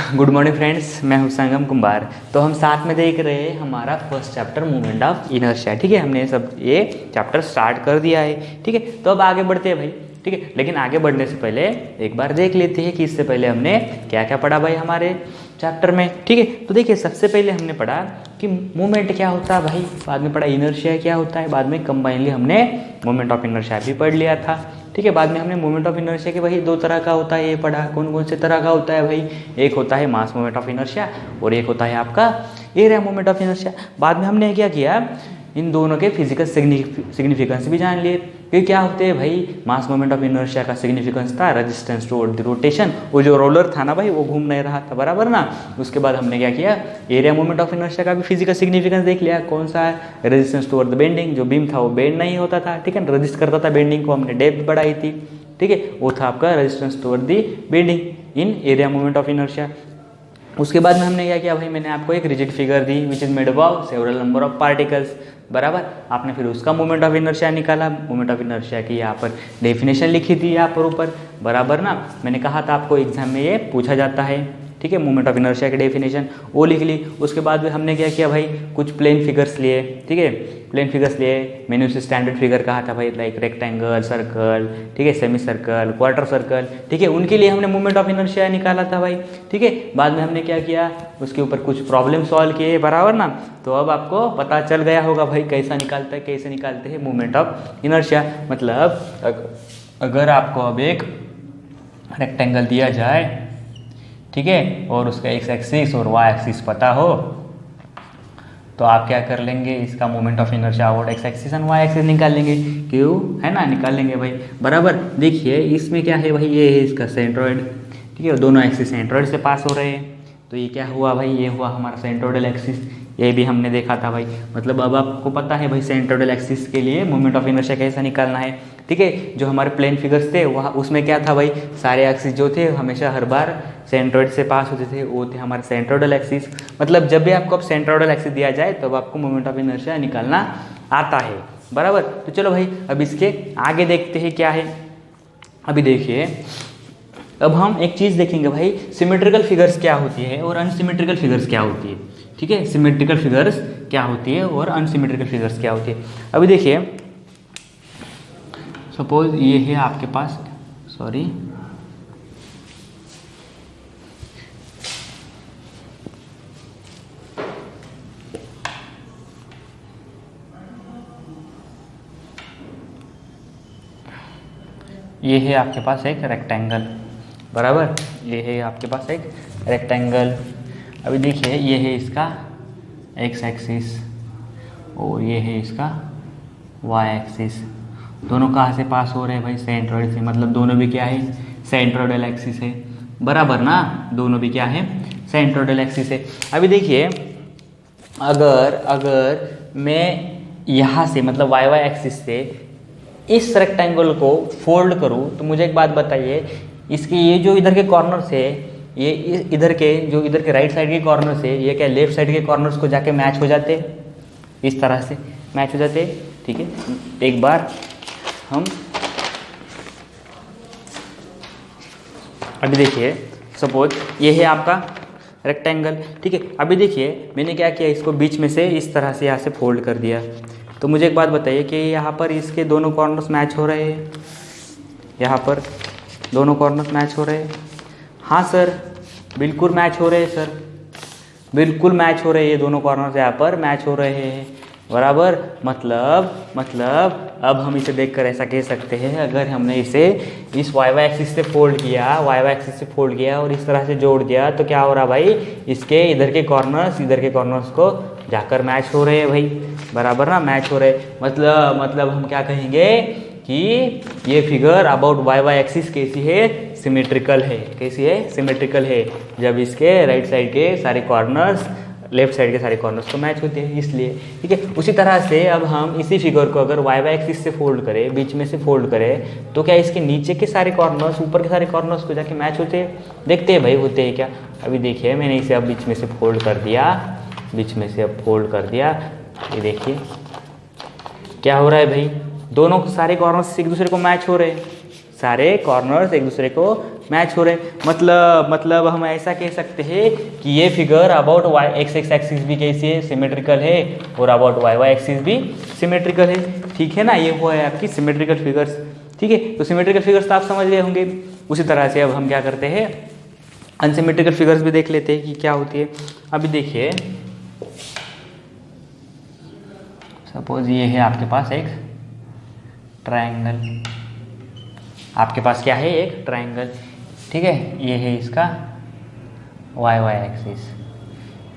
Good morning friends, मैं हूं संगम कुमार। तो हम साथ में देख रहे हैं हमारा first chapter movement of inertia. ठीक है, हमने सब ये चैप्टर स्टार्ट कर दिया है। ठीक है, तो अब आगे बढ़ते हैं भाई। ठीक है, लेकिन आगे बढ़ने से पहले एक बार देख लेते हैं कि इससे पहले हमने क्या क्या पढ़ा भाई हमारे चैप्टर में। ठीक है, तो देखिए सबसे पहले हमने पढ़ा कि मूवमेंट क्या होता है भाई, बाद में पढ़ा इनर्शिया क्या होता है, बाद में कंबाइनली हमने मूवमेंट ऑफ इनर्शिया भी पढ़ लिया था। ठीक है, बाद में हमने मूवमेंट ऑफ इनर्शिया के वही दो तरह का होता है ये पढ़ा। कौन कौन से तरह का होता है भाई, एक होता है मास मूवमेंट ऑफ इनर्शिया और एक होता है आपका एरिया मूवमेंट ऑफ इनर्शिया। बाद में हमने क्या किया, इन दोनों के फिजिकल सिग्निफिकेंस भी जान लिए कि क्या होते हैं भाई। मास मूवमेंट ऑफ इनर्शिया का सिग्निफिकेंस था रेजिस्टेंस टुवर्ड द रोटेशन, वो जो रोलर था ना भाई वो घूम नहीं रहा था, बराबर ना। उसके बाद हमने क्या किया, एरिया मूवमेंट ऑफ इनर्शिया का भी फिजिकल सिग्निफिकेंस देख लिया। कौन सा है, रेजिस्टेंस टुवर्ड द बेंडिंग, जो बीम था वो बेंड नहीं होता था। ठीक है, रजिस्ट करता था बेंडिंग को, हमने डेप्थ बढ़ाई थी। ठीक है, वो था आपका resistance toward the bending in area movement of inertia. उसके बाद में हमने क्या किया भाई, मैंने आपको एक rigid figure the which is made of several number of particles, बराबर। आपने फिर उसका मोमेंट ऑफ इनर्शिया निकाला। मोमेंट ऑफ इनर्शिया की यहाँ पर डेफिनेशन लिखी थी यहाँ पर ऊपर, बराबर ना। मैंने कहा था आपको एग्जाम में ये पूछा जाता है। ठीक है, मोमेंट ऑफ इनर्शिया की डेफिनेशन वो लिख ली। उसके बाद में हमने क्या किया भाई, कुछ प्लेन फिगर्स लिए। ठीक है, प्लेन फिगर्स लिए। मैंने उसे स्टैंडर्ड फिगर कहा था भाई, लाइक रेक्टेंगल, सर्कल, ठीक है, सेमी सर्कल, क्वार्टर सर्कल। ठीक है, उनके लिए हमने मोमेंट ऑफ इनर्शिया निकाला था भाई। ठीक है, बाद में हमने क्या किया, उसके ऊपर कुछ प्रॉब्लम सॉल्व किए, बराबर ना। तो अब आपको पता चल गया होगा भाई कैसे निकालते हैं मोमेंट ऑफ इनर्शिया। मतलब अगर आपको अब एक रेक्टेंगल दिया जाए, ठीक है, और उसका एक्स एक्सिस और वाई एक्सिस पता हो, तो आप क्या कर लेंगे, इसका मोमेंट ऑफ इनर्शिया और X axis and Y axis निकाल लेंगे। क्यों, है ना, निकाल लेंगे भाई, बराबर। देखिए इसमें क्या है भाई, ये है इसका सेंट्रोइड। ठीक है, दोनों एक्सिस सेंट्रोइड से पास हो रहे हैं। तो ये क्या हुआ भाई, ये हुआ हमारा सेंट्रोइडल एक्सिस। ये भी हमने देखा था भाई। मतलब अब आपको पता है भाई सेंट्रोइडल एक्सिस के लिए मोमेंट ऑफ इनर्शिया कैसा निकालना है। ठीक है, जो हमारे प्लेन फिगर्स थे वहाँ उसमें क्या था भाई, सारे एक्सिस जो थे हमेशा हर बार सेंट्रोइड से पास होते थे, वो थे हमारे सेंट्रोइडल एक्सिस। मतलब जब भी आपको अब सेंट्रोइडल एक्सिस दिया जाए तब तो आपको मोमेंट ऑफ इनर्शिया निकालना आता है, बराबर। तो चलो भाई अब इसके आगे देखते हैं क्या है। अभी देखिए, अब हम एक चीज़ देखेंगे भाई, सिमेट्रिकल फिगर्स क्या होती है और अनसिमेट्रिकल फिगर्स क्या होती है। ठीक है, सिमेट्रिकल फिगर्स क्या होती है और अनसिमेट्रिकल फिगर्स क्या होती है। अभी देखिए सपोज ये है आपके पास, सॉरी ये है आपके पास एक रेक्टेंगल, बराबर। ये है आपके पास एक रेक्टेंगल। अभी देखिए ये है इसका एक्स एक्सिस और ये है इसका वाई एक्सिस। दोनों कहाँ से पास हो रहे हैं भाई, सेंट्रोइड से। मतलब दोनों भी क्या है, सेंट्रोइडल एक्सिस है, बराबर ना। दोनों भी क्या है, सेंट्रोइडल एक्सिस है। अभी देखिए अगर मैं यहाँ से मतलब वाई वाई एक्सिस से इस रेक्टेंगल को फोल्ड करूँ तो मुझे एक बात बताइए, इसके ये जो इधर के कॉर्नर से ये इधर के राइट साइड के कॉर्नर से ये क्या लेफ्ट साइड के कॉर्नर्स को जाके मैच हो जाते, इस तरह से मैच हो जाते। ठीक है, एक बार हम अभी देखिए सपोज ये है आपका रेक्टेंगल। ठीक है, अभी देखिए मैंने क्या किया, इसको बीच में से इस तरह से यहाँ से फोल्ड कर दिया। तो मुझे एक बात बताइए कि यहाँ पर इसके दोनों कॉर्नर्स मैच हो रहे हैं, यहाँ पर दोनों कॉर्नर्स मैच हो रहे हैं। हाँ सर, बिल्कुल मैच हो रहे हैं सर, बिल्कुल मैच हो रहे हैं, ये दोनों कॉर्नर्स यहाँ पर मैच हो रहे हैं, बराबर। मतलब अब हम इसे देखकर ऐसा कह सकते हैं, अगर हमने इसे इस वाई वाई एक्सिस से फोल्ड किया, और इस तरह से जोड़ दिया तो क्या हो रहा भाई, इसके इधर के कॉर्नर्स को जाकर मैच हो रहे हैं भाई, बराबर ना, मैच हो रहे। मतलब हम क्या कहेंगे कि ये figure about Y Y axis कैसी है, सिमेट्रिकल है। कैसी है, सिमेट्रिकल है, जब इसके राइट साइड के सारे कॉर्नर्स लेफ्ट साइड के सारे कॉर्नर्स को मैच होते हैं, इसलिए। ठीक है, उसी तरह से अब हम इसी फिगर को अगर वाई वाई एक्सिस से फोल्ड करें, बीच में से फोल्ड करें, तो क्या इसके नीचे के सारे कॉर्नर्स ऊपर के सारे कॉर्नर्स को जाके मैच होते हैं। देखते हैं भाई होते हैं क्या। अभी देखिए मैंने इसे अब बीच में से फोल्ड कर दिया, ये देखिए क्या हो रहा है भाई, दोनों सारे कॉर्नर्स एक दूसरे को मैच हो रहे हैं। सारे कॉर्नर्स एक दूसरे को मैच हो रहे। मतलब हम ऐसा कह सकते हैं कि ये figure about Y X axis भी कैसी है, सिमेट्रिकल है, और अबाउट वाई वाई एक्सिस भी सिमेट्रिकल है। ठीक है ना, ये वो है आपकी सिमेट्रिकल फिगर्स। ठीक है, तो सिमेट्रिकल फिगर्स तो आप समझ गए होंगे। उसी तरह से अब हम क्या करते हैं, अनसिमेट्रिकल फिगर्स भी देख लेते हैं कि क्या होती है। अभी देखिए, सपोज ये है आपके पास एक ट्रायंगल, आपके पास क्या है, एक ट्रायंगल। ठीक है, ये है इसका वाई वाई एक्सिस।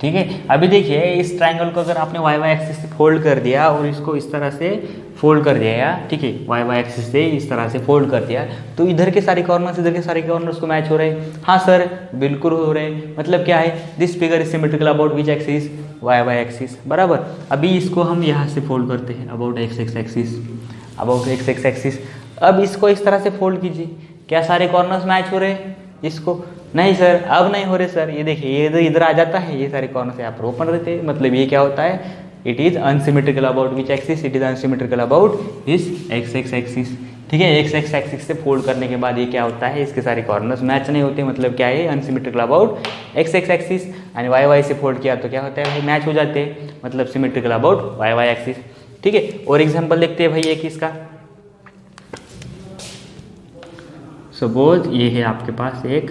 ठीक है, अभी देखिए इस ट्रायंगल को अगर आपने वाई वाई एक्सिस से फोल्ड कर दिया और इसको इस तरह से फोल्ड कर दिया, ठीक है, वाई वाई एक्सिस से इस तरह से फोल्ड कर दिया, तो इधर के सारे कॉर्नर्स इधर के सारे कॉर्नर्स को मैच हो रहे हैं। हाँ सर, बिल्कुल हो रहे हैं। मतलब क्या है, this figure is symmetrical about which axis, Y Y axis, बराबर। अभी इसको हम यहाँ से फोल्ड करते हैं about x x axis, about x x axis. अब इसको इस तरह से फोल्ड कीजिए, क्या सारे कॉर्नर्स मैच हो रहे हैं? इसको नहीं सर, अब नहीं हो रहे सर। ये देखिए, ये इधर आ जाता है, ये सारे कॉर्नर्स यहाँ पर ओपन रहते हैं। मतलब ये क्या होता है, it is unsymmetrical about which axis, it is unsymmetrical about इस एक्स एक्स एक्सिस। ठीक है, एक्स एक्स एक्सिस से फोल्ड करने के बाद ये क्या होता है, इसके सारे कॉर्नर्स मैच नहीं होते। मतलब क्या है, unsymmetrical about x x axis. And Y Y से फोल्ड किया तो क्या होता है भाई, मैच हो जाते हैं, मतलब symmetrical about Y Y axis. ठीक है, और एग्जाम्पल देखते हैं भाई एक इसका। सपोज ये है आपके पास एक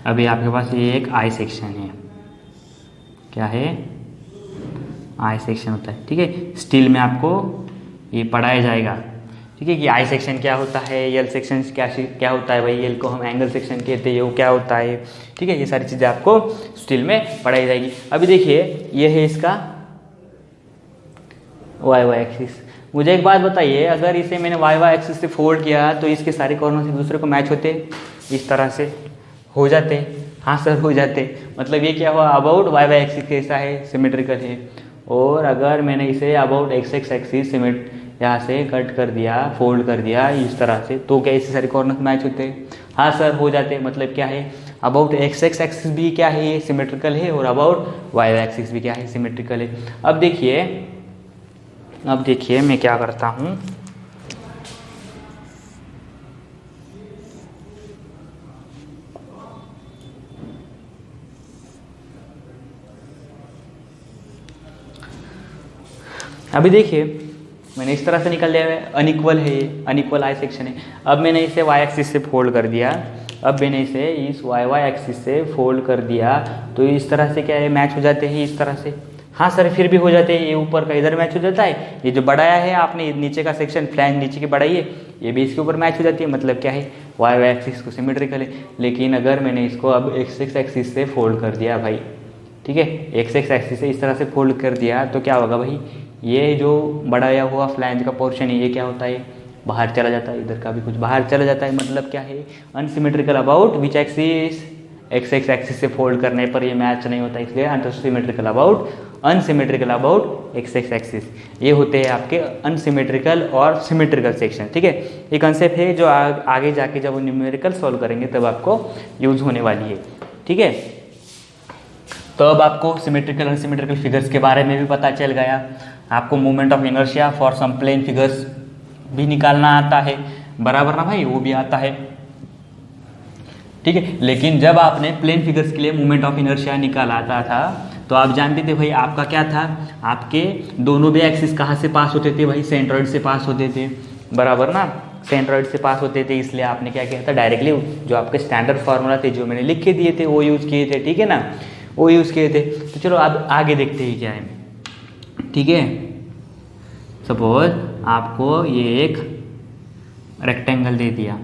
अभी आपके पास ये एक आई सेक्शन है, क्या है, आई सेक्शन होता है। ठीक है, स्टील में आपको ये पढ़ाया जाएगा। ठीक है, कि आई सेक्शन क्या होता है, एल सेक्शन क्या होता है भाई, एल को हम एंगल सेक्शन कहते हैं, वो क्या होता है। ठीक है, ये सारी चीज़ें आपको स्टील में पढ़ाई जाएगी। अभी देखिए, ये है इसका वाई वाई एक्सिस। मुझे एक बात बताइए, अगर इसे मैंने वाई वाई एक्सिस से फोल्ड किया तो इसके सारे कॉर्नर्स एक दूसरे को मैच होते, इस तरह से हो जाते? हाँ सर, हो जाते। मतलब ये क्या हुआ, अबाउट वाई वाई एक्सिस कैसा है, सिमेट्रिकल है। और अगर मैंने इसे अबाउट एक्स एक्स एक्सिस यहाँ से कट कर दिया, फोल्ड कर दिया इस तरह से, तो क्या इससे सारे कॉर्नर्स मैच होते हैं? हाँ सर, हो जाते। मतलब क्या है, अबाउट एक्स एक्स एक्सिस भी क्या है, ये सिमेट्रिकल है, और अबाउट वाई वाई एक्सिस भी क्या है, सिमेट्रिकल है। अब देखिए मैं क्या करता हूँ, अभी देखिए मैंने इस तरह से निकल लिया है, अनइक्वल है, ये अनइक्वल आई सेक्शन है। अब मैंने इसे वाई एक्सिस से फोल्ड कर दिया, अब मैंने इसे इस वाई वाई एक्सिस से फोल्ड कर दिया, तो इस तरह से क्या है, मैच हो जाते हैं इस तरह से। हाँ सर, फिर भी हो जाते हैं, ये ऊपर का इधर मैच हो जाता है, ये जो बढ़ाया है आपने नीचे का सेक्शन, फ्लैंज नीचे की बढ़ाई है, ये भी इसके ऊपर मैच हो जाती है। मतलब क्या है, वाई वाई एक्सिस को सिमेट्रिकल है। लेकिन अगर मैंने इसको अब एक्स एक्स एक्सिस से फोल्ड कर दिया भाई, ठीक है, एक्स एक्स एक्सिस से इस तरह से फोल्ड कर दिया, तो क्या होगा भाई, ये जो बढ़ाया हुआ फ्लैंज का पोर्शन है, ये क्या होता है, बाहर चला जाता है, इधर का भी कुछ बाहर चला जाता है। मतलब क्या है, unsymmetrical about which axis, x x axis से फोल्ड करने पर ये मैच नहीं होता, इसलिए unsymmetrical about, unsymmetrical about x x axis. ये होते हैं आपके अनसिमेट्रिकल और सिमेट्रिकल सेक्शन। ठीक है, ये कंसेप्ट है जो आगे जाके जब न्यूमेरिकल सॉल्व करेंगे तब आपको यूज होने वाली है। ठीक है, तो अब आपको सिमेट्रिकल अनसिमेट्रिकल फिगर्स के बारे में भी पता चल गया। आपको moment of inertia for some plane figures भी निकालना आता है, बराबर ना भाई, वो भी आता है। ठीक है, लेकिन जब आपने प्लेन फिगर्स के लिए मोमेंट ऑफ इनर्शिया निकाला था तो आप जानते थे भाई, आपका क्या था, आपके दोनों भी एक्सिस कहाँ से पास होते थे भाई, सेंट्रॉइड से पास होते थे, बराबर ना, सेंट्रॉइड से पास होते थे। इसलिए आपने क्या किया था, डायरेक्टली जो आपके स्टैंडर्ड फार्मूला थे जो मैंने लिख के दिए थे वो यूज़ किए थे। ठीक है ना, वो यूज़ किए थे। तो चलो अब आगे देखते हैं क्या है। ठीक है, सपोज आपको ये एक रेक्टेंगल दे दिया,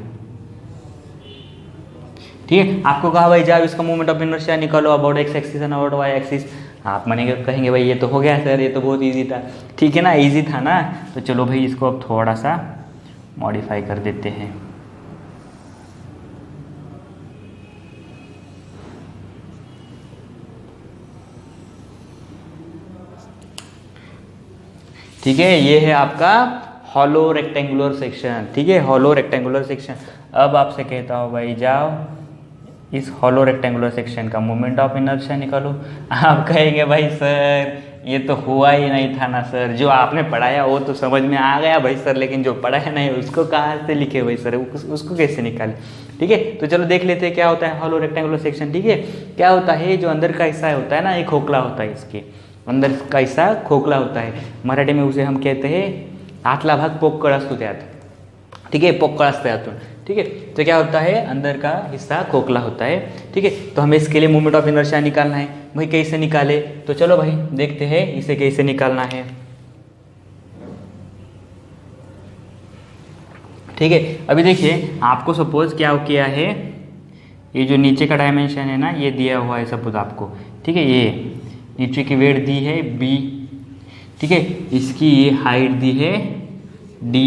ठीक है, आपको कहा भाई जाओ इसका मोमेंट ऑफ इनर्शिया निकालो about X axis and about Y axis. आप कहेंगे भाई ये तो हो गया सर, ये तो बहुत इजी था। ठीक है ना, इजी था ना, तो चलो भाई इसको अब थोड़ा सा मॉडिफाई कर देते हैं। ठीक है, ये है आपका हॉलो रेक्टेंगुलर सेक्शन। ठीक है, हॉलो रेक्टेंगुलर सेक्शन। अब आपसे कहता हूँ भाई जाओ इस हॉलो रेक्टेंगुलर सेक्शन का मोमेंट ऑफ इनर्शिया निकालो। आप कहेंगे भाई सर ये तो हुआ ही नहीं था ना सर, जो आपने पढ़ाया वो तो समझ में आ गया भाई सर, लेकिन जो पढ़ाया नहीं उसको कहाँ से लिखे भाई सर, उसको कैसे निकाले। ठीक है, तो चलो देख लेते हैं क्या होता है हॉलो रेक्टेंगुलर सेक्शन। ठीक है, क्या होता है, जो अंदर का हिस्सा होता है ना ये खोखला होता है, इसके अंदर का हिस्सा खोखला होता है, मराठी में उसे हम कहते हैं आतला भाग पोकळ असतो त्यात। ठीक है, पोकळ असतं त्यातून। ठीक है, तो क्या होता है अंदर का हिस्सा खोखला होता है। ठीक है, तो हमें इसके लिए मोमेंट ऑफ इनर्शिया निकालना है भाई, कैसे निकाले, तो चलो भाई देखते हैं इसे कैसे निकालना है। ठीक है, अभी देखिए आपको सपोज क्या किया है, ये जो नीचे का डायमेंशन है ना ये दिया हुआ है सपोज आपको। ठीक है, ये नीचे की वेट दी है b। ठीक है, इसकी ये हाइट दी है d।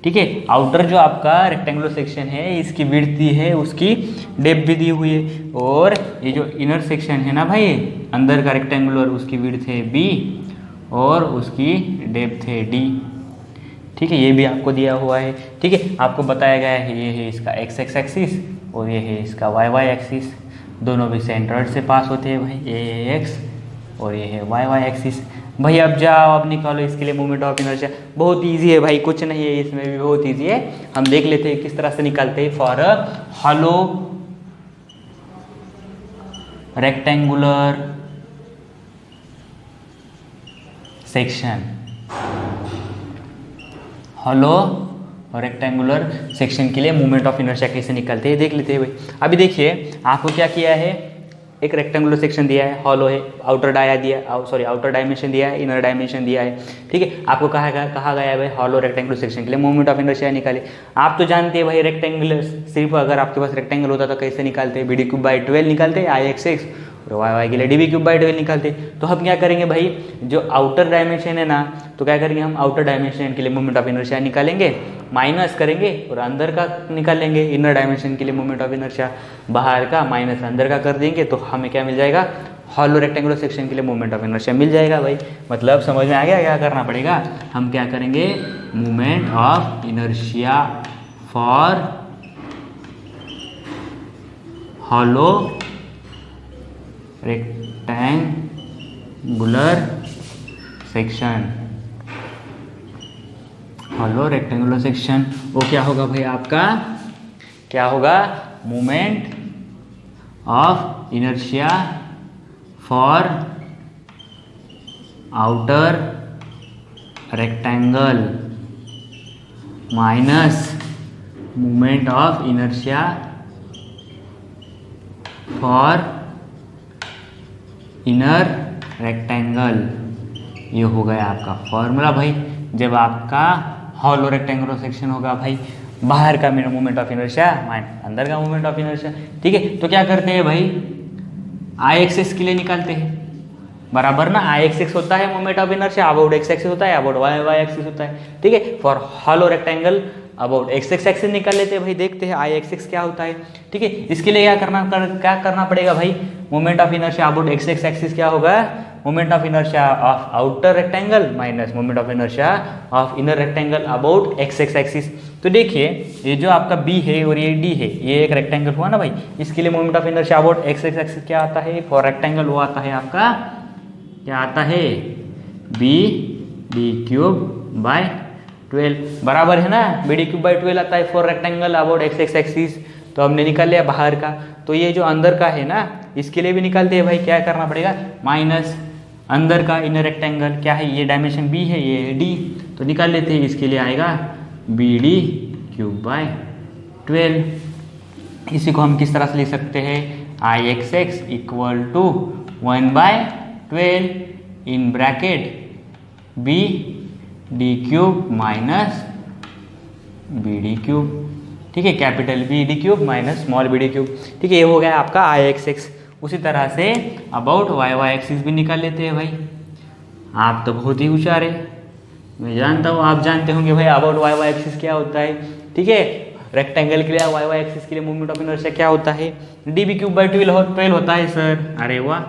ठीक है, आउटर जो आपका रेक्टेंगुलर सेक्शन है इसकी विड्थ दी है, उसकी डेप्थ भी दी हुई है, और ये जो इनर सेक्शन है ना भाई अंदर का रेक्टेंगुलर उसकी विड्थ है b और उसकी डेप्थ है d। ठीक है, ये भी आपको दिया हुआ है। ठीक है, आपको बताया गया है ये है इसका x एक्सिस और ये है इसका y एक्सिस, दोनों भी सेंट्रॉइड से पास होते हैं भाई, ये है x और ये है y एक्सिस। भाई अब जाओ अब निकालो इसके लिए मोमेंट ऑफ इनर्शिया। बहुत इजी है भाई, कुछ नहीं है इसमें भी, बहुत इजी है। हम देख लेते हैं किस तरह से निकालते हैं for a hollow rectangular section. Hollow rectangular section के लिए मोमेंट ऑफ इनर्शिया कैसे निकालते हैं देख लेते हैं भाई। अभी देखिए आपको क्या किया है, एक रेक्टेंगुलर सेक्शन दिया है, हॉलो है, आउटर डायमेंशन दिया है, इनर डायमेंशन दिया है। ठीक है, आपको कहा गया है भाई हॉलो रेक्टेंगुलर सेक्शन के लिए मोमेंट ऑफ इनर्शिया निकाले। आप तो जानते हैं भाई रेक्टेंगुलर, सिर्फ अगर आपके पास रेक्टेंगल होता तो कैसे निकालते हैं, BD3/12 निकालते हैं IXX, और वाई के लिए DB3/12 निकालते। तो हम क्या करेंगे भाई, जो आउटर डायमेंशन है ना तो क्या करेंगे हम आउटर डायमेंशन के लिए मोमेंट ऑफ इनर्शिया निकालेंगे, माइनस करेंगे और अंदर का निकालेंगे, इनर डायमेंशन के लिए मोमेंट ऑफ इनर्शिया बाहर का माइनस अंदर का कर देंगे, तो हमें क्या मिल जाएगा, हॉलो रेक्टेंगुलर सेक्शन के लिए मोमेंट ऑफ इनर्शिया मिल जाएगा भाई। मतलब समझ में आ गया क्या करना पड़ेगा, हम क्या करेंगे, moment of inertia for hollow rectangular section. Hollow rectangular section वो क्या होगा भाई, आपका क्या होगा, moment of inertia for outer rectangle minus moment of inertia for inner rectangle. ये हो गया आपका फॉर्मूला भाई। जब आपका हॉलो रेक्टेंगुलर सेक्शन होगा भाई, बाहर का मोमेंट ऑफ इनर्शिया माइनस अंदर का मोमेंट ऑफ इनर्शिया। ठीक है, तो क्या करते हैं भाई, IXX के लिए निकालते हैं बराबर ना, IXX होता है moment of inertia, about X axis होता है, अबाउट Y एक्सिस होता है। ठीक है, for hollow rectangle about X axis निकाल लेते हैं भाई, देखते हैं IXX क्या होता है। ठीक है, इसके लिए क्या करना पड़ेगा भाई, moment of inertia about X axis क्या होगा, moment of inertia of outer rectangle minus moment of inertia of inner rectangle about X axis. तो देखिए ये जो आपका B है और ये D है, ये एक रेक्टेंगल हुआ ना भाई, इसके लिए moment of inertia about X axis क्या आता है, फॉर रेक्टेंगल वो आता है आपका, क्या आता है, BD3/12 बराबर है ना, BD3/12 आता है for rectangle about X axis. तो हमने निकाल लिया बाहर का, तो ये जो अंदर का है ना इसके लिए भी निकालते हैं भाई, क्या करना पड़ेगा, माइनस अंदर का इनर रेक्टेंगल क्या है, ये डायमेंशन B है, ये D, तो निकाल लेते हैं, इसके लिए आएगा BD3/12। इसी को हम किस तरह से लिख सकते हैं, IXX = 1/12 in bracket BD³ minus BD³। ठीक है, capital BD³ minus small BD³। ठीक है, ये हो गया आपका IXX। उसी तरह से अबाउट YY एक्सिस भी निकाल लेते हैं भाई। आप तो बहुत ही होशियार है, मैं जानता हूँ आप जानते होंगे भाई अबाउट YY एक्सिस क्या होता है। ठीक है, रेक्टेंगल के लिए YY एक्सिस के लिए मोमेंट ऑफ इनर्शिया क्या होता है, DB3/12 होता है सर। अरे वाह,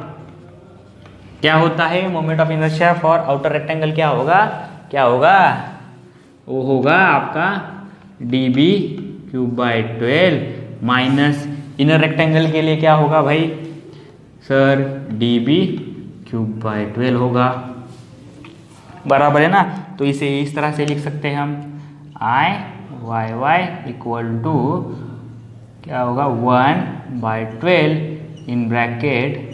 क्या होता है, moment of inertia for outer rectangle क्या होगा, क्या होगा, वो होगा आपका DB3/12 माइनस इनर रेक्टेंगल के लिए क्या होगा भाई सर, dB³/12 होगा, बराबर है ना। तो इसे इस तरह से लिख सकते हैं हम, I/y इक्वल टू क्या होगा 1/12 in bracket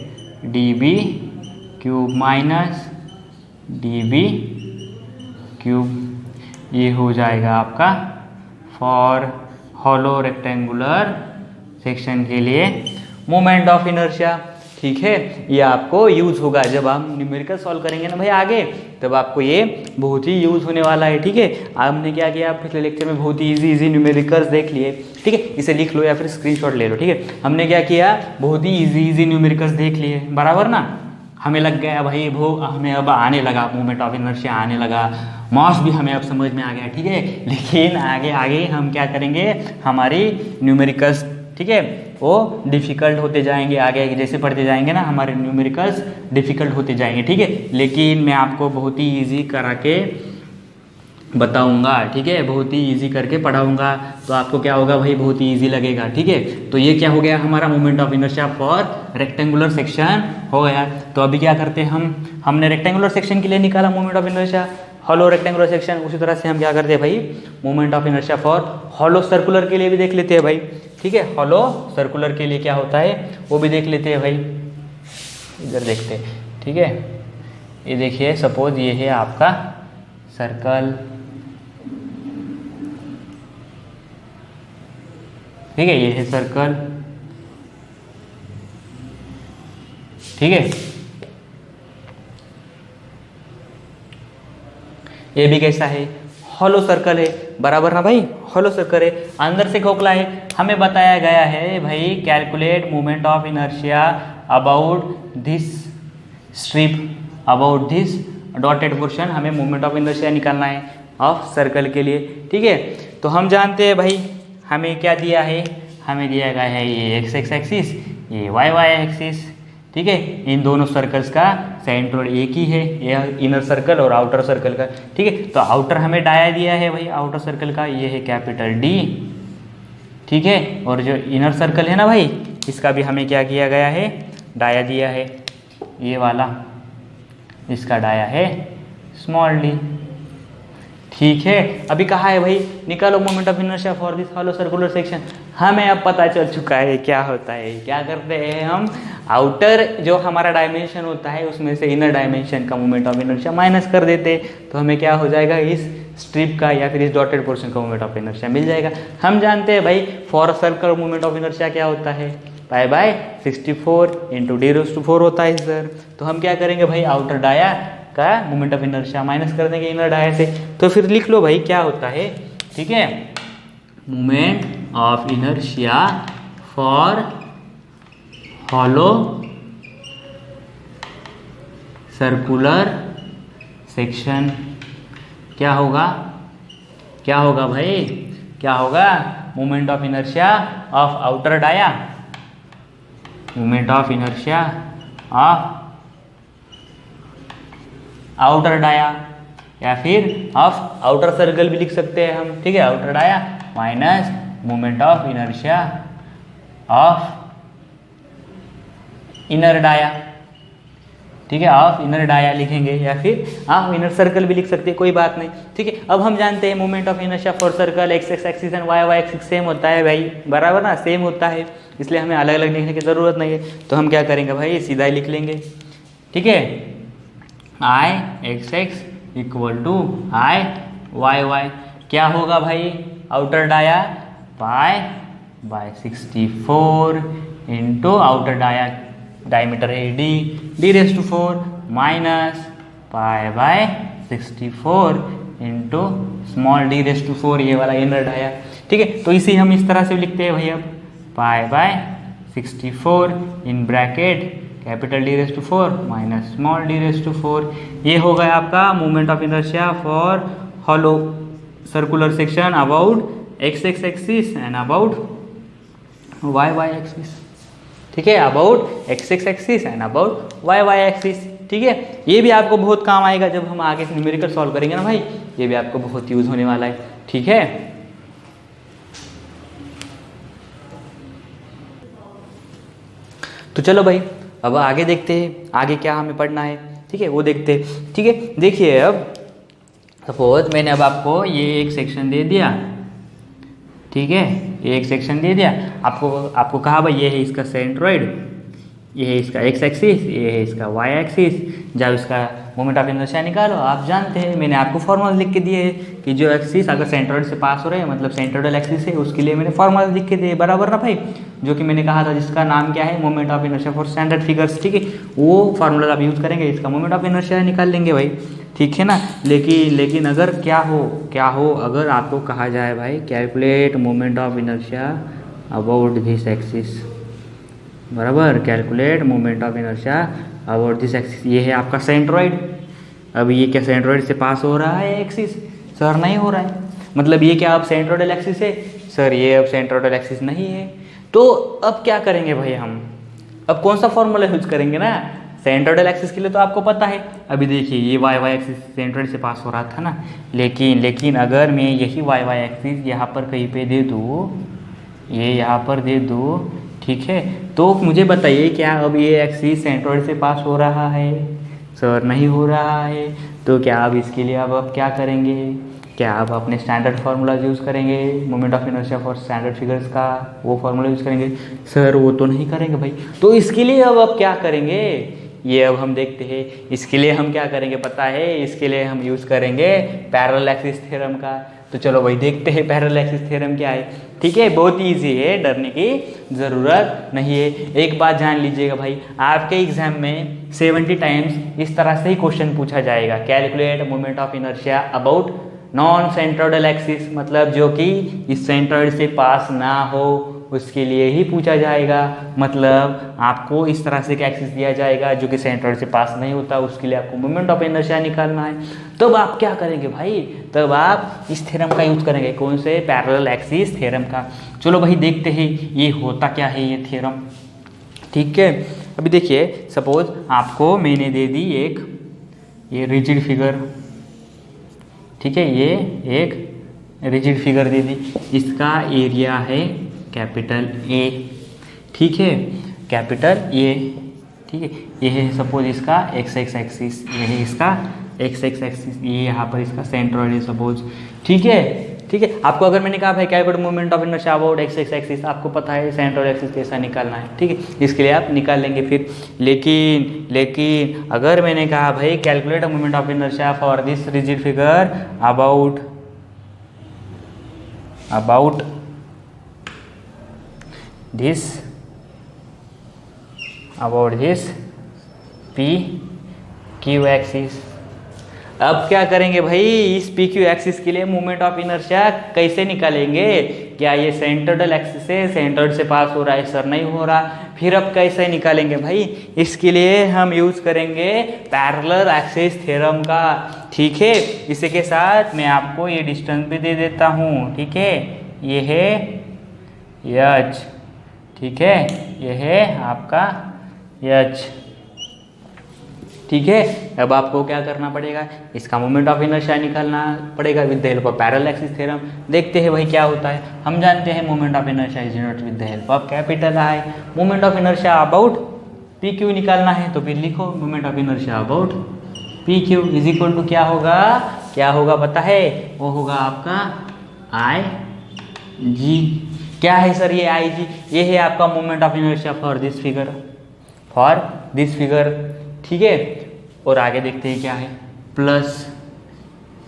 dB³ minus dB³, ये हो जाएगा आपका फॉर हॉलो रेक्टेंगुलर सेक्शन के लिए मोमेंट ऑफ इनर्शिया। ठीक है, ये आपको यूज होगा जब आप न्यूमेरिकल सॉल्व करेंगे ना भाई आगे, तब आपको ये बहुत ही यूज होने वाला है। ठीक है, आपने क्या किया, पिछले लेक्चर में बहुत ही इजी न्यूमेरिकल्स देख लिए। ठीक है, इसे लिख लो या फिर स्क्रीनशॉट ले लो। ठीक है, हमने क्या किया, बहुत ही इजी न्यूमेरिकल्स देख लिए, बराबर ना। हमें लग गया भाई वो हमें अब आने लगा, मोमेंट ऑफ इनर्शिया आने लगा, मास भी हमें अब समझ में आ गया। ठीक है, लेकिन आगे आगे हम क्या करेंगे, हमारी न्यूमेरिकल्स ठीक है वो डिफ़िकल्ट होते जाएंगे, आगे आगे जैसे पढ़ते जाएंगे ना हमारे न्यूमेरिकल्स डिफ़िकल्ट होते जाएंगे। ठीक है, लेकिन मैं आपको बहुत ही इजी करा के बताऊंगा। ठीक है, बहुत ही इजी करके पढ़ाऊंगा, तो आपको क्या होगा भाई, बहुत ही इजी लगेगा। ठीक है, तो ये क्या हो गया हमारा moment of inertia for rectangular section हो गया। तो अभी क्या करते हैं हमने रेक्टेंगुलर सेक्शन के लिए निकाला moment of inertia, hollow rectangular section. उसी तरह से हम क्या करते हैं भाई, moment of inertia for hollow circular के लिए भी देख लेते हैं भाई। ठीक है, हॉलो सर्कुलर के लिए क्या होता है वो भी देख लेते हैं भाई, इधर देखते हैं। ठीक है, ये देखिए सपोज ये है आपका सर्कल। ठीक है, ये है सर्कल। ठीक है, ये भी कैसा है, हॉलो सर्कल है, बराबर ना भाई, हॉलो सर्कल है, अंदर से खोखला है। हमें बताया गया है भाई calculate moment of inertia about this strip, about this dotted portion. हमें मोमेंट ऑफ इनर्शिया निकालना है ऑफ सर्कल के लिए। ठीक है, तो हम जानते हैं भाई हमें क्या दिया है, हमें दिया गया है ये एक्स एक्स एक्सिस, ये वाई वाई एक्सिस। ठीक है, इन दोनों सर्कल्स का सेंट्रोइड एक ही है, ये इनर सर्कल और आउटर सर्कल का। ठीक है, तो आउटर हमें डाया दिया है भाई आउटर सर्कल का, ये है कैपिटल डी। ठीक है, और जो इनर सर्कल है ना भाई, इसका भी हमें क्या किया गया है, डाया दिया है, ये वाला, इसका डाया है स्मॉल डी। ठीक है, अभी कहा है भाई निकालो moment of inertia for this hollow circular section. हमें अब पता चल चुका है क्या होता है। क्या करते हैं हम, आउटर जो हमारा डायमेंशन होता है उसमें से इनर डायमेंशन का मोमेंट ऑफ इनर्शिया माइनस कर देते, तो हमें क्या हो जाएगा, इस स्ट्रिप का या फिर इस डॉटेड पोर्शन का मोमेंट ऑफ इनर्शिया मिल जाएगा। हम जानते हैं भाई for circle moment of inertia क्या होता है, π/64 × d⁴ होता है सर। तो हम क्या करेंगे भाई, आउटर डाया का मोमेंट ऑफ इनर्शिया माइनस कर देंगे इनर डाया से। तो फिर लिख लो भाई क्या होता है। ठीक है, moment of inertia for hollow circular section क्या होगा, क्या होगा भाई, क्या होगा, moment of inertia of outer dia, moment of inertia of outer dia, या फिर ऑफ आउटर सर्कल भी लिख सकते हैं हम। ठीक है, outer dia minus moment of inertia of inner dia. ठीक है, ऑफ इनर डाया लिखेंगे, या फिर आप इनर सर्कल भी लिख सकते हैं, कोई बात नहीं। ठीक है, अब हम जानते हैं moment of inertia for circle X x axis and Y Y axis same होता है भाई, बराबर ना, सेम होता है, इसलिए हमें अलग अलग लिखने की ज़रूरत नहीं है। तो हम क्या करेंगे भाई, सीधा ही लिख लेंगे। ठीक है, I x x equal to I y y, क्या होगा भाई, outer dia π/64 into outer dia diameter है d⁴ minus π/64 into small d⁴, ये वाला इनर डाया। ठीक है, तो इसे हम इस तरह से लिखते हैं भाई, अब π/64 in bracket capital d⁴ minus small d⁴, ये हो गया आपका moment of inertia for hollow circular section about x x axis and about Y Y axis. ठीक है, about x x axis and about Y Y axis. ठीक है, ये भी आपको बहुत काम आएगा जब हम आगे न्यूमेरिकल सॉल्व करेंगे ना भाई, ये भी आपको बहुत यूज होने वाला है। ठीक है, तो चलो भाई अब आगे देखते हैं, आगे क्या हमें पढ़ना है, ठीक है वो देखते हैं। ठीक है, देखिए अब सपोज मैंने अब आपको ये एक सेक्शन दे दिया, ठीक है, ये एक सेक्शन दे दिया आपको कहा भाई ये है इसका सेंट्रोइड, ये है इसका एक्स एक्सिस, ये है इसका वाई एक्सिस, जब इसका मोमेंट ऑफ इनर्शिया निकालो। आप जानते हैं मैंने आपको फॉर्मूला लिख के दिए हैं कि जो एक्सिस अगर सेंट्रोइड से पास हो रहे हैं मतलब सेंट्रोइडल एक्सिस है, उसके लिए मैंने फॉर्मूला लिख के दिए, बराबर ना भाई, जो कि मैंने कहा था जिसका नाम क्या है, moment of inertia for standard figures. ठीक है, वो फार्मूला आप यूज़ करेंगे, इसका मोमेंट ऑफ इनर्शिया निकाल लेंगे भाई, ठीक है ना। लेकिन अगर क्या हो अगर आपको कहा जाए भाई calculate moment of inertia about this axis, बराबर, calculate moment of inertia about this axis, ये है आपका सेंट्रोइड। अब ये क्या सेंट्रोइड से पास हो रहा है एक्सिस? सर नहीं हो रहा है, मतलब ये क्या अब सेंट्रोइडल एक्सिस है? सर ये अब सेंट्रोइडल एक्सिस नहीं है। तो अब क्या करेंगे भाई हम, अब कौन सा फॉर्मूला यूज करेंगे ना, सेंट्रोइडल एक्सिस के लिए तो आपको पता है। अभी देखिए ये वाई वाई एक्सिस सेंट्रोइड से पास हो रहा था ना, लेकिन अगर मैं यही वाई वाई एक्सिस यहाँ पर कहीं पे दे दूँ, ये यहाँ पर दे दूँ, ठीक है, तो मुझे बताइए क्या अब ये एक्सिस सेंट्रोइड से पास हो रहा है? सर नहीं हो रहा है। तो क्या अब इसके लिए अब क्या करेंगे, क्या अब अपने स्टैंडर्ड फार्मूला यूज़ करेंगे, moment of inertia for standard figures का वो फार्मूला यूज़ करेंगे? सर वो तो नहीं करेंगे भाई। तो इसके लिए अब क्या करेंगे, ये अब हम देखते हैं। इसके लिए हम क्या करेंगे पता है, इसके लिए हम यूज़ करेंगे पैरेलल एक्सिस थ्योरम का। तो चलो भाई देखते हैं पैरेलल एक्सिस थ्योरम क्या है। ठीक है, बहुत इजी है, डरने की ज़रूरत नहीं है। एक बात जान लीजिएगा भाई, आपके एग्जाम में 70 टाइम्स इस तरह से ही क्वेश्चन पूछा जाएगा, calculate moment of inertia about non centroidal axis, मतलब जो कि इस सेंट्रोइड से पास ना हो उसके लिए ही पूछा जाएगा। मतलब आपको इस तरह से एक एक्सिस दिया जाएगा जो कि सेंट्रोइड से पास नहीं होता, उसके लिए आपको मोमेंट ऑफ इनर्शिया निकालना है। तब आप क्या करेंगे भाई, तब आप इस थ्योरम का यूज करेंगे, कौन से, पैरेलल एक्सिस थ्योरम का। चलो भाई देखते हैं ये होता क्या है ये थ्योरम। ठीक है, अभी देखिए सपोज आपको मैंने दे दी एक ये रिजिड फिगर, ठीक है, ये एक रिजिड फिगर दे दी, इसका एरिया है कैपिटल ए, ठीक है, कैपिटल ए, ठीक है, ये है सपोज इसका एक्स एक्स एक्सिस, ये है इसका एक्स एक्स एक्सिस, ये यहाँ पर इसका सेंट्रोइड है सपोज, ठीक है। ठीक है, आपको अगर मैंने कहा भाई calculate moment of inertia about x x axis, आपको पता है सेंट्रोइड एक्सिस कैसा निकालना है, ठीक है, इसके लिए आप निकाल लेंगे फिर। लेकिन अगर मैंने कहा भाई calculate moment of inertia for this rigid figure about this P Q axis. अब क्या करेंगे भाई, इस पी क्यू एक्सिस के लिए मोमेंट ऑफ इनर्शिया कैसे निकालेंगे? क्या ये सेंट्रोइडल एक्सिस से सेंट्रोइड से पास हो रहा है? सर नहीं हो रहा। फिर अब कैसे निकालेंगे भाई, इसके लिए हम यूज करेंगे पैरेलल एक्सिस थ्योरम का, ठीक है। इसी के साथ मैं आपको ये डिस्टेंस भी दे देता हूँ, ठीक है, ये है एच, ठीक है, ये है आपका एच, ठीक है। अब आपको क्या करना पड़ेगा, इसका मोमेंट ऑफ इनर्शिया निकालना पड़ेगा with the help of parallel axis theorem. देखते हैं भाई क्या होता है। हम जानते हैं moment of inertia is not with the help of capital I. Moment of inertia about P Q निकालना है, तो फिर लिखो moment of inertia about P Q is equal to क्या होगा पता है, वो होगा आपका आई जी। क्या है सर ये आई जी? ये है आपका moment of inertia for this figure, ठीक है। और आगे देखते हैं क्या है, plus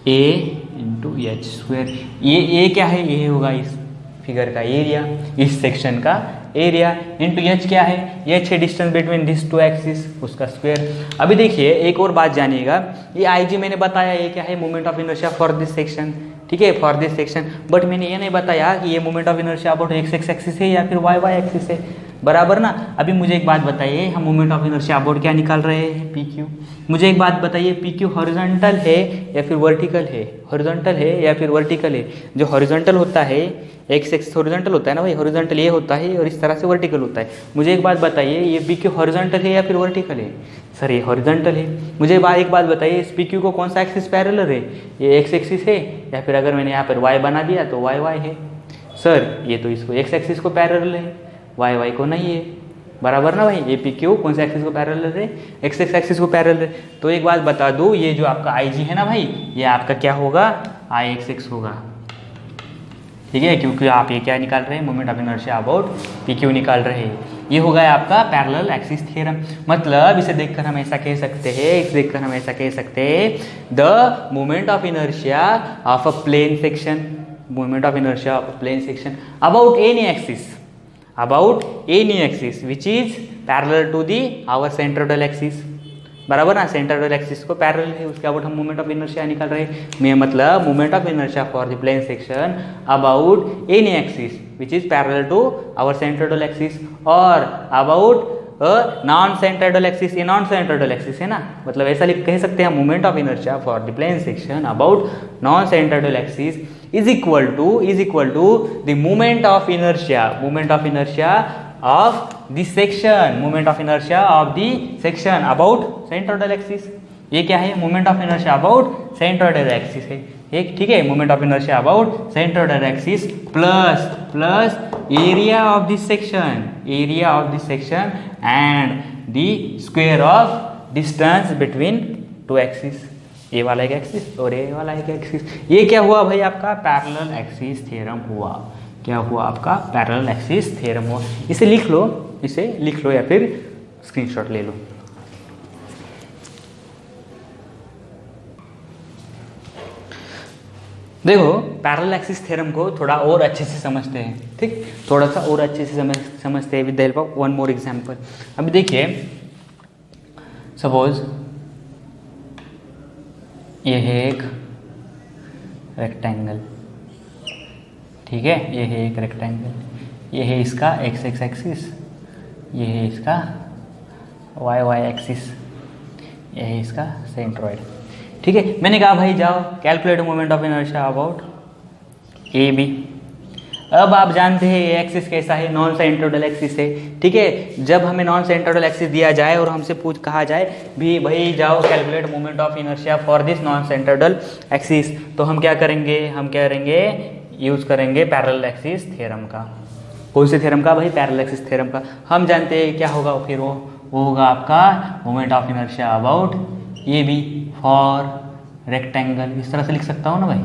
A into H square. ये ए क्या है, ये होगा इस फिगर का एरिया, इस सेक्शन का एरिया, इंटू एच क्या है, एच है distance between this two axis, उसका स्क्वायर। अभी देखिए एक और बात जानिएगा, ये आई जी मैंने बताया ये क्या है, moment of inertia for this section, ठीक है, फॉर दिस सेक्शन। बट मैंने ये नहीं बताया कि ये moment of inertia about x x axis है या फिर वाई वाई एक्सिस है, बराबर ना। अभी मुझे एक बात बताइए, हम मोमेंट ऑफ इनर्शिया अबाउट क्या निकाल रहे हैं, पी क्यू। मुझे एक बात बताइए, पी क्यू हॉरिजॉन्टल है या फिर वर्टिकल है? हॉरिजॉन्टल है या फिर वर्टिकल है? जो हॉरिजॉन्टल होता है, एक्स एक्सिस हॉरिजॉन्टल होता है ना भाई, हॉरिजॉन्टल ये होता है और इस तरह से वर्टिकल होता है। मुझे एक बात बताइए, ये पी क्यू हॉरिजॉन्टल है या फिर वर्टिकल है? सर ये हॉरिजॉन्टल है। मुझे एक बात बताइए, इस पी क्यू को कौन सा एक्सिस पैरेलल है, ये एक्स एक्सिस है या फिर अगर मैंने यहाँ पर वाई बना दिया तो वाई वाई है? सर ये तो इसको एक्स एक्सिस को पैरेलल है, वाई वाई को नहीं है, बराबर ना भाई, ए पी क्यू कौन से एक्सिस को पैरेलल है, एक्स एक्स एक्सिस को पैरेलल है। तो एक बात बता दूँ, ये जो आपका आई जी है ना भाई, ये आपका क्या होगा, आई एक्स एक्स होगा, ठीक है, क्योंकि आप ये क्या निकाल रहे हैं, moment of inertia about P Q निकाल रहे हैं। ये होगा आपका पैरेलल एक्सिस थ्योरम। मतलब इसे देखकर हम ऐसा कह सकते हैं, इसे देखकर हम ऐसा कह सकते हैं, the moment of inertia of a plane section, moment of inertia of a plane section about any axis, about any axis which is parallel to the our centroidal axis, बराबर ना, सेंट्रोइडल एक्सिस को parallel है, उसके about हम moment of inertia निकाल रहे हैं। मतलब moment of inertia for the plane section about any axis which is parallel to our centroidal axis, और अबाउट नॉन सेंट्रोइडल एक्सिस, ये नॉन सेंट्रोइडल एक्सिस है ना, मतलब ऐसा कह सकते हैं moment of inertia for the plane section about non centroidal axis is equal to the moment of inertia of the section, moment of inertia of the section about centroidal axis। ये क्या है, moment of inertia about centroidal axis है एक, ठीक है, moment of inertia about centroidal axis plus area of this section, area of this section and the square of distance between two axis, A वाला एक axis और ए वाला एक axis. ये क्या हुआ भाई, आपका पैरेलल एक्सिस थ्योरम हुआ। क्या हुआ आपका, पैरेलल एक्सिस थ्योरम हुआ। इसे लिख लो या फिर स्क्रीनशॉट ले लो। देखो पैरेलल एक्सिस थ्योरम को थोड़ा और अच्छे से समझते हैं, ठीक, थोड़ा सा और अच्छे से समझते हैं with the help of one more example. अभी देखिए, सपोज ये है एक रेक्टेंगल, ठीक है, ये है एक रेक्टेंगल, ये है इसका एक्स एक्स एक्सिस, ये है इसका वाई वाई एक्सिस, ये है इसका सेंट्रोइड, ठीक है। मैंने कहा भाई जाओ calculate moment of inertia about A B. अब आप जानते हैं ये एक्सिस कैसा है, नॉन सेंट्रोइडल एक्सिस है, ठीक है। जब हमें नॉन सेंट्रोइडल एक्सिस दिया जाए और हमसे कहा जाए भी भाई जाओ calculate moment of inertia for this non centroidal axis, तो हम क्या करेंगे, यूज करेंगे पैरेलल एक्सिस थ्योरम का। कौन से थ्योरम का भाई, पैरेलल एक्सिस थ्योरम का। हम जानते हैं क्या होगा फिर, वो होगा आपका moment of inertia about A B for rectangle. इस तरह से लिख सकता हूँ ना भाई,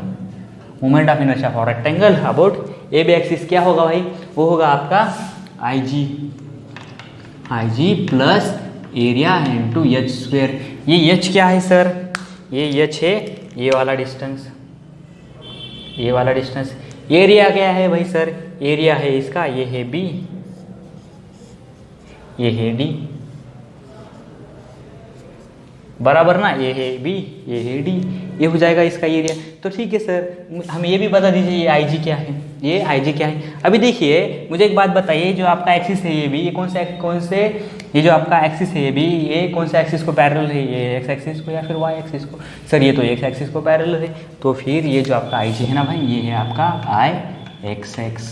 moment of inertia for rectangle about A B axis क्या होगा भाई, वो होगा आपका I G plus area into H square. ये एच क्या है सर, ये एच है ये वाला डिस्टेंस, ये वाला डिस्टेंस। एरिया क्या है भाई सर, एरिया है इसका, ये है बी, ये है डी, बराबर ना, ये है बी, ये है डी, ये हो जाएगा इसका एरिया। तो ठीक है सर, हमें ये भी बता दीजिए ये आई जी क्या है, ये आई जी क्या है। अभी देखिए मुझे एक बात बताइए, जो आपका एक्सिस है ये भी, ये कौन से ये जो आपका एक्सिस है ये भी, ये कौन से एक्सिस को पैरेलल है, ये एक्स एक्सिस को या फिर वाई एक्सिस को। सर ये तो एक्स एक्सिस को पैरेलल है, तो फिर ये जो आपका आई जी है ना भाई, ये है आपका आई x X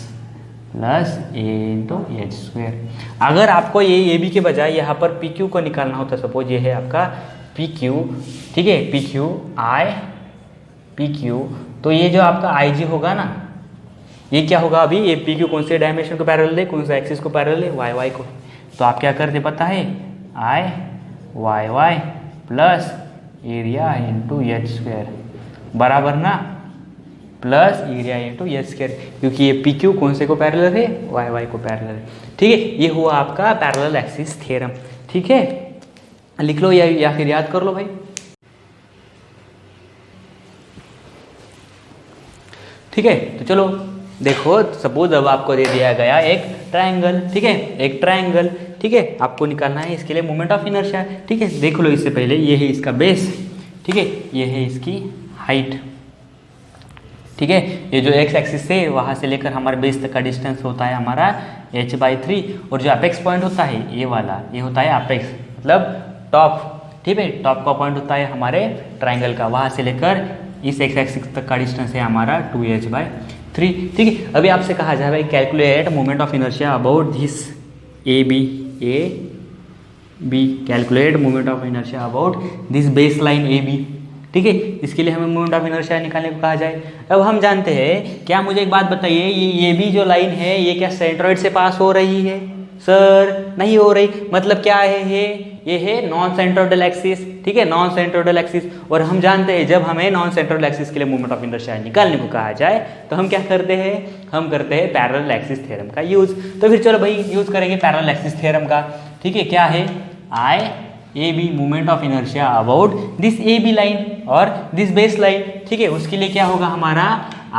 plus A into H square. अगर आपको ये बी के बजाय यहाँ पर पी क्यू को निकालना होता, सपोज ये है आपका पी क्यू, ठीक है, P Q I P Q, तो ये जो आपका आई जी होगा ना, ये क्या होगा, अभी ये पी क्यू कौन से डायमेंशन को पैरेलल है, कौन सा एक्सिस को पैरेलल है, वाई वाई को। तो आप क्या करते पता है, I y y plus area into H square, बराबर ना, plus area into H square, क्योंकि ये पी क्यू कौन से को पैरेलल है, वाई वाई को पैरेलल है, ठीक है। ये हुआ आपका पैरेलल एक्सिस थ्योरम, ठीक है, लिख लो या फिर याद कर लो भाई। ठीक है, तो चलो देखो, सपोज अब आपको दे दिया गया एक ट्रायंगल, ठीक है, एक ट्रायंगल, ठीक है, आपको निकालना है इसके लिए मोमेंट ऑफ इनर्शिया, ठीक है। देख लो इससे पहले, ये है इसका बेस, ठीक है, ये है इसकी हाइट, ठीक है। ये जो एक्स एक्सिस है वहाँ से लेकर हमारे बेस तक का डिस्टेंस होता है हमारा h/3, और जो अपेक्स पॉइंट होता है ये वाला, ये होता है अपेक्स, मतलब टॉप, ठीक है, टॉप का पॉइंट होता है हमारे ट्रायंगल का, वहाँ से लेकर इस एक्स एक्सिस तक का डिस्टेंस है हमारा 2h/3, ठीक है। अभी आपसे कहा जाए भाई calculate moment of inertia about this A B, calculate moment of inertia about this base line A B, ठीक है। इसके लिए हमें मोमेंट ऑफ इनर्शिया निकालने को कहा जाए। अब हम जानते हैं, क्या मुझे एक बात बताइए, ये भी जो लाइन है ये क्या सेंट्रॉइड से पास हो रही है, सर नहीं हो रही, मतलब क्या है ये है नॉन सेंट्रोइडल एक्सिस, ठीक है, नॉन सेंट्रोइडल एक्सिस। और हम जानते हैं जब हमें नॉन सेंट्रोइडल एक्सिस के लिए मोमेंट ऑफ इनर्शिया निकालने को कहा जाए तो हम क्या करते हैं, हम करते हैं पैरेलल एक्सिस थ्योरम का यूज। तो फिर चलो भाई यूज करेंगे पैरेलल एक्सिस थ्योरम का, ठीक है। क्या है, I A B moment of inertia about this A B line और दिस बेस लाइन, ठीक है। उसके लिए क्या होगा हमारा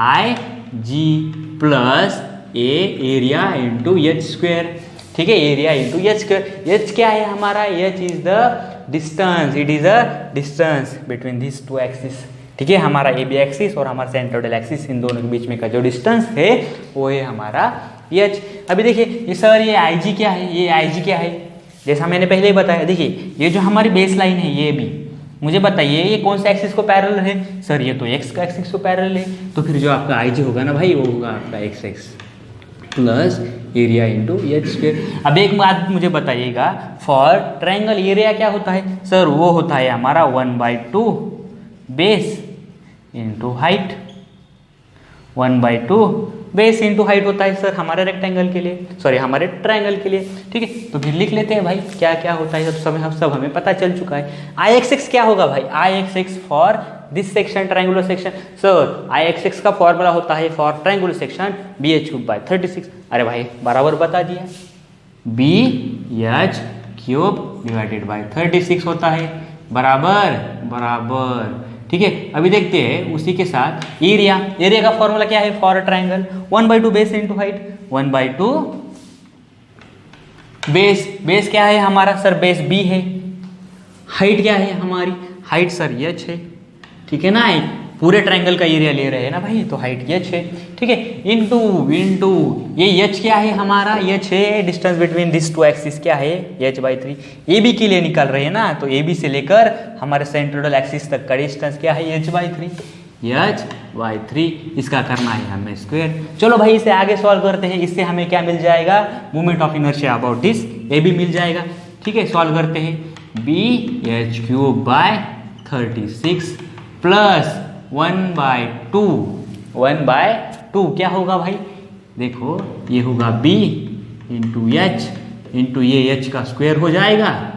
I G plus A area into H square, ठीक है, area into H square. H क्या है हमारा, H is the distance, it is a distance between this two axis, ठीक है। हमारा ए बी एक्सिस और हमारा सेंट्रोइडल एक्सिस, इन दोनों के बीच में का जो डिस्टेंस है वो है हमारा एच। अभी देखिए ये सर ये आई जी क्या है, ये आई जी क्या है, जैसा मैंने पहले ही बताया। देखिए ये जो हमारी बेस लाइन है ये भी, मुझे बताइए ये कौन सा एक्सिस को पैरेलल है, सर ये तो एक्स का एक्सिस को पैरेलल है। तो फिर जो आपका आई जी होगा ना भाई वो होगा आपका x X plus area into H square. अब एक बात मुझे बताइएगा, फॉर ट्रायंगल एरिया क्या होता है, सर वो होता है हमारा 1/2 base into height, 1/2 base into height होता है सर हमारे रेक्टेंगल के लिए, सॉरी हमारे ट्रायंगल के लिए, ठीक है। तो फिर लिख लेते हैं भाई क्या क्या होता है, सब हमें पता चल चुका है। आई एक्स एक्स क्या होगा भाई, I x x for this section triangular section, sir I x x का फॉर्मूला होता है for triangular section B H cube by 36। अरे भाई बराबर बता दिया, B H cube divided by 36 होता है, बराबर बराबर, ठीक है। अभी देखते हैं उसी के साथ एरिया, एरिया का फॉर्मूला क्या है for triangle, 1/2 base into height, 1/2 base, base क्या है हमारा सर, बेस बी है, हाइट क्या है हमारी, हाइट सर एच है, ठीक है ना, पूरे ट्रायंगल का एरिया ले रहे हैं ना भाई, तो हाइट एच है, ठीक है, इनटू इनटू ये एच क्या है हमारा, एच है distance between this two axis, क्या है h/3। ए बी के लिए निकाल रहे हैं ना, तो ए बी से लेकर हमारे सेंट्रोइडल एक्सिस तक का डिस्टेंस क्या है, h/3, h/3। इसका करना है हमें स्क्वायर। चलो भाई इसे आगे सॉल्व करते हैं, इससे हमें क्या मिल जाएगा, moment of inertia about this A B मिल जाएगा, ठीक है। सॉल्व करते हैं, B H cube by 36 plus 1/2 क्या होगा भाई, देखो ये होगा b इंटू एच इंटू ये h का स्क्वायर हो जाएगा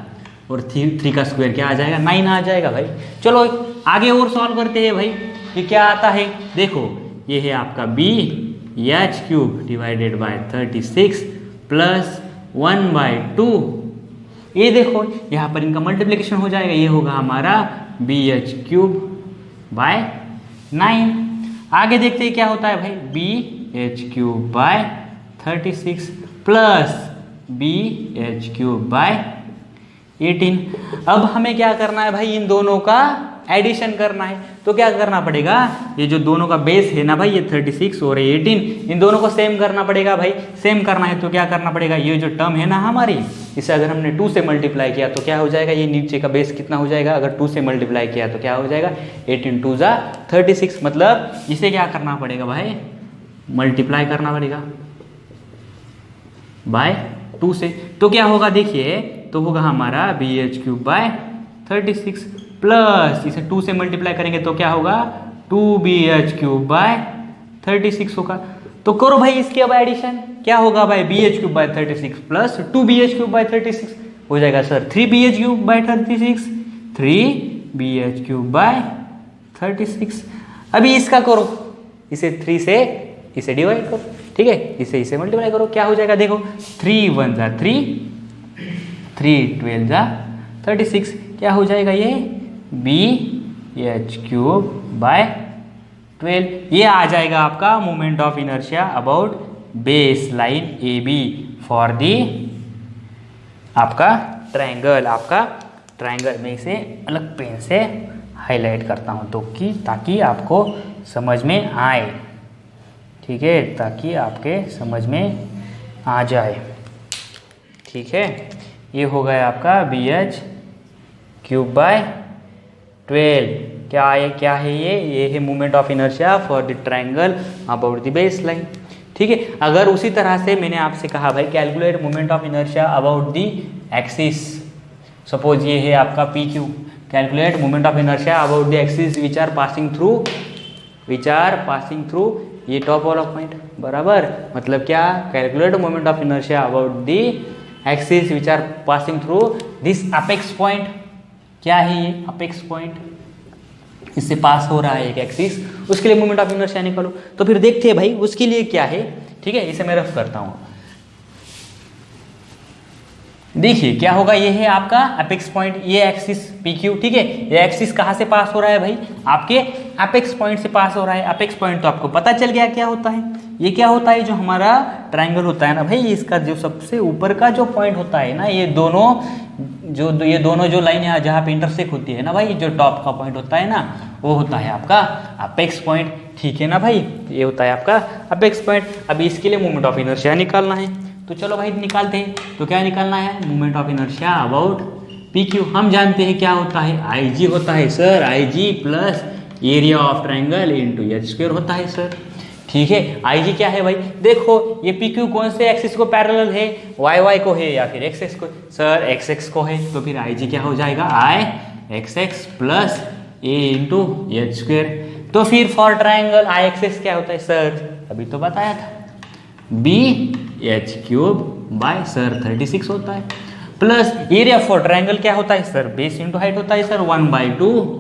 और 3 का स्क्वायर क्या आ जाएगा, 9 आ जाएगा भाई। चलो आगे और सॉल्व करते हैं भाई, ये क्या आता है, देखो ये है आपका b H cube divided by 36 plus 1/2, ये देखो यहाँ पर इनका मल्टीप्लिकेशन हो जाएगा, ये होगा हमारा बी एच क्यूब बाय 9। आगे देखते हैं क्या होता है भाई, B H cube by 36 plus B H cube by 18। अब हमें क्या करना है भाई, इन दोनों का एडिशन करना है। तो क्या करना पड़ेगा, ये जो दोनों का बेस है ना भाई, ये 36 और 18, इन दोनों को सेम करना पड़ेगा भाई। सेम करना है तो क्या करना पड़ेगा, ये जो टर्म है ना हमारी, इसे अगर हमने 2 से मल्टीप्लाई किया तो क्या हो जाएगा, ये नीचे का बेस कितना हो जाएगा, अगर 2 से मल्टीप्लाई किया तो क्या हो जाएगा, 18 2 जा 36। मतलब इसे क्या करना पड़ेगा भाई, मल्टीप्लाई करना पड़ेगा बाय 2 से। तो क्या होगा देखिए, तो होगा हमारा B H cube by 36 plus इसे 2 से मल्टीप्लाई करेंगे तो क्या होगा, 2bh क्यूब बाय 36 होगा। तो करो भाई इसके अब एडिशन, क्या होगा भाई, bh cube by 36 plus 2bh cube by 36 हो जाएगा sir 3bh cube by 36, 3bh cube by 36। अभी इसका करो, इसे 3 से इसे डिवाइड करो, ठीक है, इसे मल्टीप्लाई करो, क्या हो जाएगा देखो, 3 1 जा 3, 3 12 जा 36, क्या हो जाएगा ये बी एच क्यूब बाय 12। ये आ जाएगा आपका moment of inertia about base line A B for the आपका ट्रायंगल में इसे अलग पेन से हाईलाइट करता हूँ तो कि ताकि आपको समझ में आए, ठीक है, ताकि आपके समझ में आ जाए, ठीक है। ये हो गया आपका बी एच क्यूब बाय 12। क्या है ये है moment of inertia for the triangle about the base line, ठीक है। अगर उसी तरह से मैंने आपसे कहा भाई calculate moment of inertia about the axis, suppose ये है आपका P Q, calculate moment of inertia about the axis which are passing through ये टॉप वाला पॉइंट, बराबर। मतलब क्या, calculate moment of inertia about the axis which are passing through this apex point. क्या है ये अपेक्स पॉइंट, इससे पास हो रहा है एक एक्सिस, उसके लिए मोमेंट ऑफ इनर्शिया निकालो। तो फिर देखते हैं भाई उसके लिए क्या है, ठीक है, इसे मैं रफ करता हूँ। देखिए क्या होगा, ये है आपका अपेक्स पॉइंट, ये एक्सिस पी क्यू, ठीक है। ये एक्सिस कहाँ से पास हो रहा है भाई, आपके अपेक्स पॉइंट से पास हो रहा है। अपेक्स पॉइंट तो आपको पता चल गया क्या होता है, ये क्या होता है, जो हमारा ट्रायंगल होता है ना भाई, इसका जो सबसे ऊपर का जो पॉइंट होता है ना, ये दोनों जो लाइन है जहाँ पे इंटरसेक्ट होती है ना भाई, जो टॉप का पॉइंट होता है ना, वो होता है आपका अपेक्स पॉइंट, ठीक है ना भाई, ये होता है आपका अपेक्स पॉइंट। अभी इसके लिए मोमेंट ऑफ इनर्शिया निकालना है, तो चलो भाई निकालते हैं। तो क्या निकालना है, moment of inertia about P Q. हम जानते हैं क्या होता है, आई जी होता है sir, I G plus area of triangle into H square होता है सर, ठीक है। आई जी क्या है भाई, देखो ये पी क्यू कौन से एक्सिस को पैरेलल है, वाई वाई को है या फिर एक्स एक्स को, सर एक्स एक्स को है, तो फिर आई जी क्या हो जाएगा, I x X plus A into H square. तो फिर for triangle I x X क्या होता है सर, अभी तो बताया था, B H cube by sir 36 होता है, प्लस एरिया फॉर ट्रायंगल क्या होता है सर, बेस इंटू हाइट होता है सर, 1/2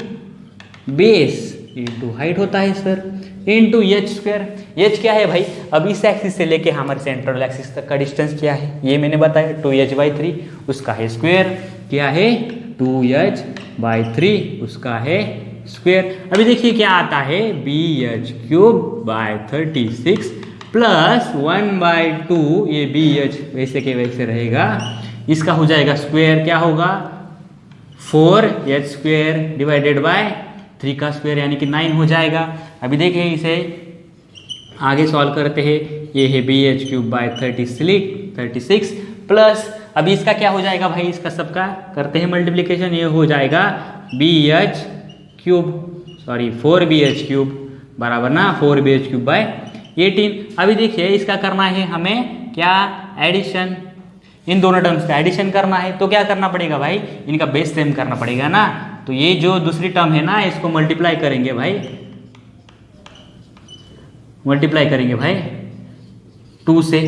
बेस इंटू हाइट होता है sir, into H square. H क्या है भाई, अब इस एक्सिस से लेके हमारे सेंट्रल एक्सिस तक का डिस्टेंस क्या है, ये मैंने बताया 2h/3, उसका है स्क्वायर, क्या है 2h/3, उसका है स्क्वायर। अभी देखिए क्या आता है, B H cube by 36 plus 1/2, ये बी एच वैसे के वैसे रहेगा, इसका हो जाएगा स्क्वायर, क्या होगा 4h स्क्वायर डिवाइडेड बाय 3 का स्क्वायर यानी कि 9 हो जाएगा। अभी देखिए इसे आगे सॉल्व करते हैं, ये है B H cube by 36 plus, अभी इसका क्या हो जाएगा भाई, इसका सबका करते हैं मल्टीप्लिकेशन, ये हो जाएगा B H cube, sorry 4bh³ बराबर ना 4bh³ बाय 18। अभी देखिए इसका करना है हमें क्या, एडिशन, इन दोनों टर्म्स का एडिशन करना है। तो क्या करना पड़ेगा भाई, इनका बेस सेम करना पड़ेगा ना, तो ये जो दूसरी टर्म है ना, इसको मल्टीप्लाई करेंगे भाई, मल्टीप्लाई करेंगे भाई 2 से,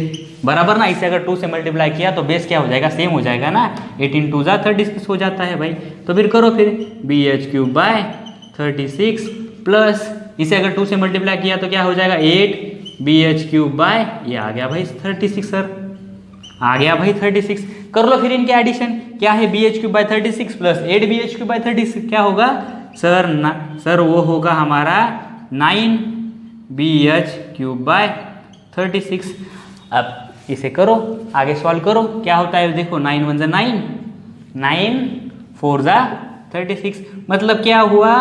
बराबर ना, इसे अगर 2 से मल्टीप्लाई किया तो बेस क्या हो जाएगा, सेम हो जाएगा ना, 18 2 36 हो जाता है भाई। तो फिर करो फिर bh³ बाय 36 प्लस, इसे अगर 2 से मल्टीप्लाई किया तो क्या हो जाएगा 8bh³ बाय, ये आ गया भाई 36 सर, आ गया भाई 36। कर लो फिर इनके एडिशन, क्या है bh³ bye 36 plus 8bh³ bye 36 क्या होगा सर वो होगा हमारा 9bh³ बाय 36। अब इसे करो आगे सॉल्व करो, क्या होता है देखो, 9 1 9, 9 4 36, मतलब क्या हुआ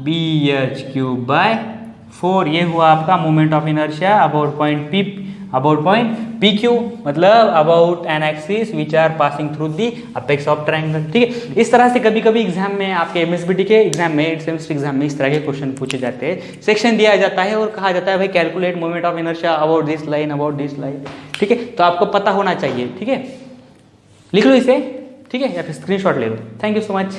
bh³ बाय 4, ये हुआ आपका moment of inertia about point P Q, मतलब about an axis which are passing through the apex of triangle, ठीक है। इस तरह से कभी कभी एग्जाम में आपके एमएसबीटी के एग्जाम में, सेमेस्टर एग्जाम में इस तरह के क्वेश्चन पूछे जाते हैं, सेक्शन दिया जाता है और कहा जाता है भाई calculate moment of inertia about this line, ठीक है। तो आपको पता होना चाहिए, ठीक है, लिख लो इसे, ठीक है, या फिर स्क्रीनशॉट ले लो। Thank you so much.